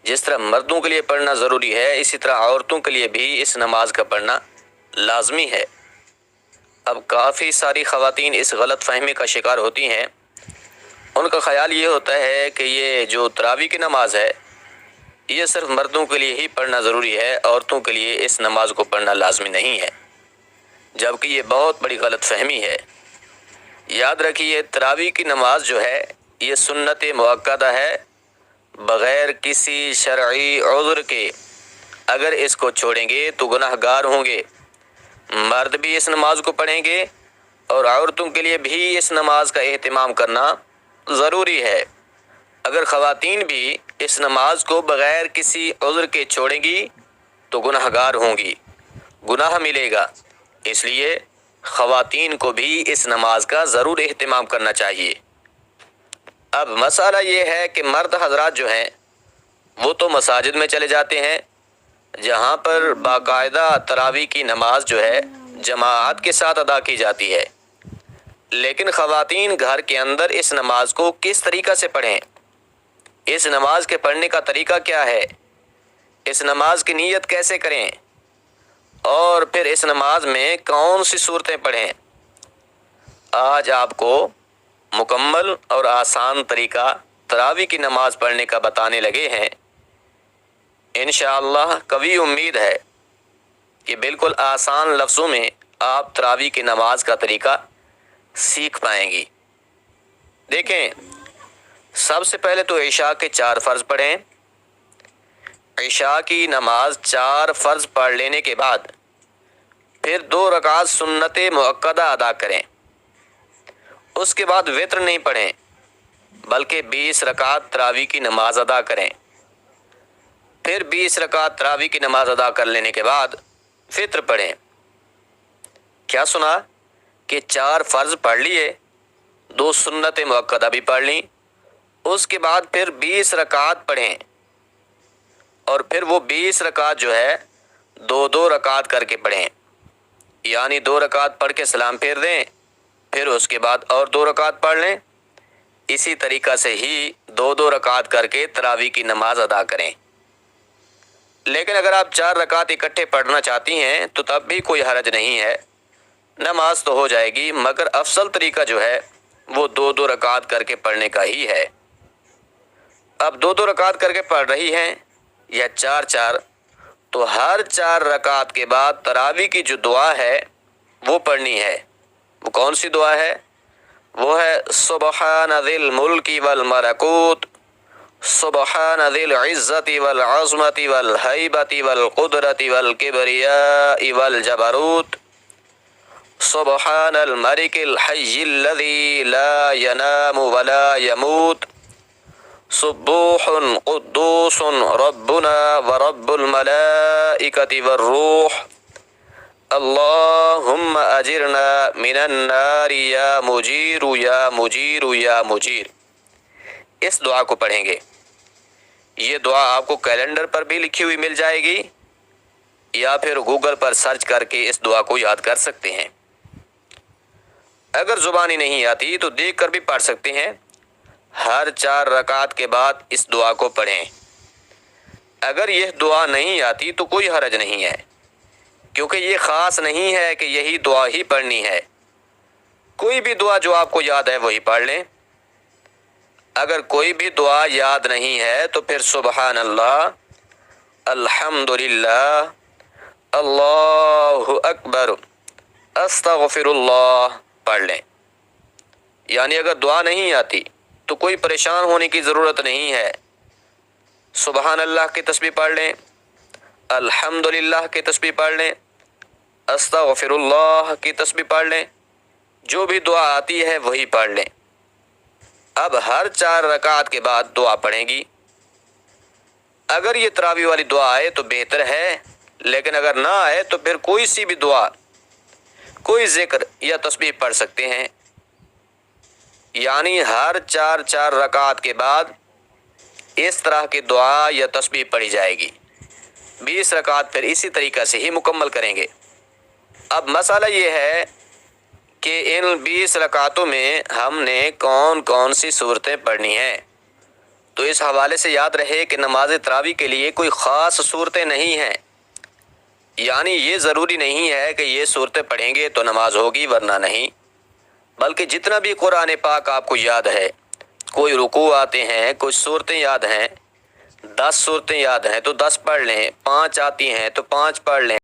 جس طرح مردوں کے لیے پڑھنا ضروری ہے، اسی طرح عورتوں کے لیے بھی اس نماز کا پڑھنا لازمی ہے۔ اب کافی ساری خواتین اس غلط فہمی کا شکار ہوتی ہیں۔ ان کا خیال یہ ہوتا ہے کہ یہ جو تراویح کی نماز ہے یہ صرف مردوں کے لیے ہی پڑھنا ضروری ہے، عورتوں کے لیے اس نماز کو پڑھنا لازمی نہیں ہے، جبکہ یہ بہت بڑی غلط فہمی ہے۔ یاد رکھیے تراویح کی نماز جو ہے یہ سنت مؤکدہ ہے، بغیر کسی شرعی عذر کے اگر اس کو چھوڑیں گے تو گناہ گار ہوں گے۔ مرد بھی اس نماز کو پڑھیں گے اور عورتوں کے لیے بھی اس نماز کا اہتمام کرنا ضروری ہے۔ اگر خواتین بھی اس نماز کو بغیر کسی عذر کے چھوڑیں گی تو گناہ گار ہوں گی، گناہ ملے گا۔ اس لیے خواتین کو بھی اس نماز کا ضرور اہتمام کرنا چاہیے۔ اب مسئلہ یہ ہے کہ مرد حضرات جو ہیں وہ تو مساجد میں چلے جاتے ہیں جہاں پر باقاعدہ تراویح کی نماز جو ہے جماعت کے ساتھ ادا کی جاتی ہے، لیکن خواتین گھر کے اندر اس نماز کو کس طریقہ سے پڑھیں؟ اس نماز کے پڑھنے کا طریقہ کیا ہے؟ اس نماز کی نیت کیسے کریں؟ اور پھر اس نماز میں کون سی صورتیں پڑھیں؟ آج آپ کو مکمل اور آسان طریقہ تراویح کی نماز پڑھنے کا بتانے لگے ہیں۔ انشاءاللہ قوی امید ہے کہ بالکل آسان لفظوں میں آپ تراویح کی نماز کا طریقہ سیکھ پائیں گی۔ دیکھیں، سب سے پہلے تو عشاء کے 4 فرض پڑھیں۔ عشاء کی نماز 4 فرض پڑھ لینے کے بعد پھر 2 رکعت سنت مؤکدہ ادا کریں۔ اس کے بعد وتر نہیں پڑھیں بلکہ 20 رکعت تراویح کی نماز ادا کریں۔ پھر 20 رکعت تراویح کی نماز ادا کر لینے کے بعد فطر پڑھیں۔ کیا سنا کہ 4 فرض پڑھ لیے، 2 سنت مؤکدہ بھی پڑھ لیں، اس کے بعد پھر 20 رکعت پڑھیں اور پھر وہ 20 رکعت جو ہے 2 رکعت کر کے پڑھیں، یعنی 2 رکعت پڑھ کے سلام پھیر دیں، پھر اس کے بعد اور 2 رکعت پڑھ لیں۔ اسی طریقہ سے ہی 2 رکعت کر کے تراویح کی نماز ادا کریں۔ لیکن اگر آپ 4 رکعت اکٹھے پڑھنا چاہتی ہیں تو تب بھی کوئی حرج نہیں ہے، نماز تو ہو جائے گی، مگر افضل طریقہ جو ہے وہ 2 رکعت کر کے پڑھنے کا ہی ہے۔ اب 2 رکعت کر کے پڑھ رہی ہیں یا 4 تو ہر 4 رکعت کے بعد تراویح کی جو دعا ہے وہ پڑھنی ہے۔ وہ کون سی دعا ہے؟ وہ ہے سبحان ذی الملک والملکوت، سبحان ذی العزت والعظمت والہیبت والقدرت والکبریاء والجبروت، سبحان الملک الحی الذی لا ینام ولا یموت، سبوح قدوس ربنا ورب الملائکۃ والروح، اللہم اجرنا من النار یا مجیر یا مجیر یا مجیر۔ اس دعا کو پڑھیں گے۔ یہ دعا آپ کو کیلنڈر پر بھی لکھی ہوئی مل جائے گی یا پھر گوگل پر سرچ کر کے اس دعا کو یاد کر سکتے ہیں۔ اگر زبانی نہیں آتی تو دیکھ کر بھی پڑھ سکتے ہیں۔ ہر 4 رکعت کے بعد اس دعا کو پڑھیں۔ اگر یہ دعا نہیں آتی تو کوئی حرج نہیں ہے، کیونکہ یہ خاص نہیں ہے کہ یہی دعا ہی پڑھنی ہے۔ کوئی بھی دعا جو آپ کو یاد ہے وہی پڑھ لیں۔ اگر کوئی بھی دعا یاد نہیں ہے تو پھر سبحان اللہ، الحمدللہ، اللہ اکبر، استغفر اللہ پڑھ لیں۔ یعنی اگر دعا نہیں آتی تو کوئی پریشان ہونے کی ضرورت نہیں ہے۔ سبحان اللہ کی تسبیح پڑھ لیں، الحمدللہ کی تسبیح پڑھ لیں، استغفر اللہ کی تسبیح پڑھ لیں، جو بھی دعا آتی ہے وہی پڑھ لیں۔ اب ہر 4 رکعت کے بعد دعا پڑھیں گی۔ اگر یہ تراویح والی دعا آئے تو بہتر ہے، لیکن اگر نہ آئے تو پھر کوئی سی بھی دعا، کوئی ذکر یا تسبیح پڑھ سکتے ہیں۔ یعنی ہر 4 رکعت کے بعد اس طرح کی دعا یا تسبیح پڑھی جائے گی۔ 20 رکعت پھر اسی طریقہ سے ہی مکمل کریں گے۔ اب مسئلہ یہ ہے کہ ان 20 رکعتوں میں ہم نے کون کون سی صورتیں پڑھنی ہیں، تو اس حوالے سے یاد رہے کہ نماز تراویح کے لیے کوئی خاص صورتیں نہیں ہیں، یعنی یہ ضروری نہیں ہے کہ یہ صورتیں پڑھیں گے تو نماز ہوگی ورنہ نہیں، بلکہ جتنا بھی قرآن پاک آپ کو یاد ہے، کوئی رکوع آتے ہیں، کچھ صورتیں یاد ہیں، 10 صورتیں یاد ہیں تو 10 پڑھ لیں، 5 آتی ہیں تو 5 پڑھ لیں۔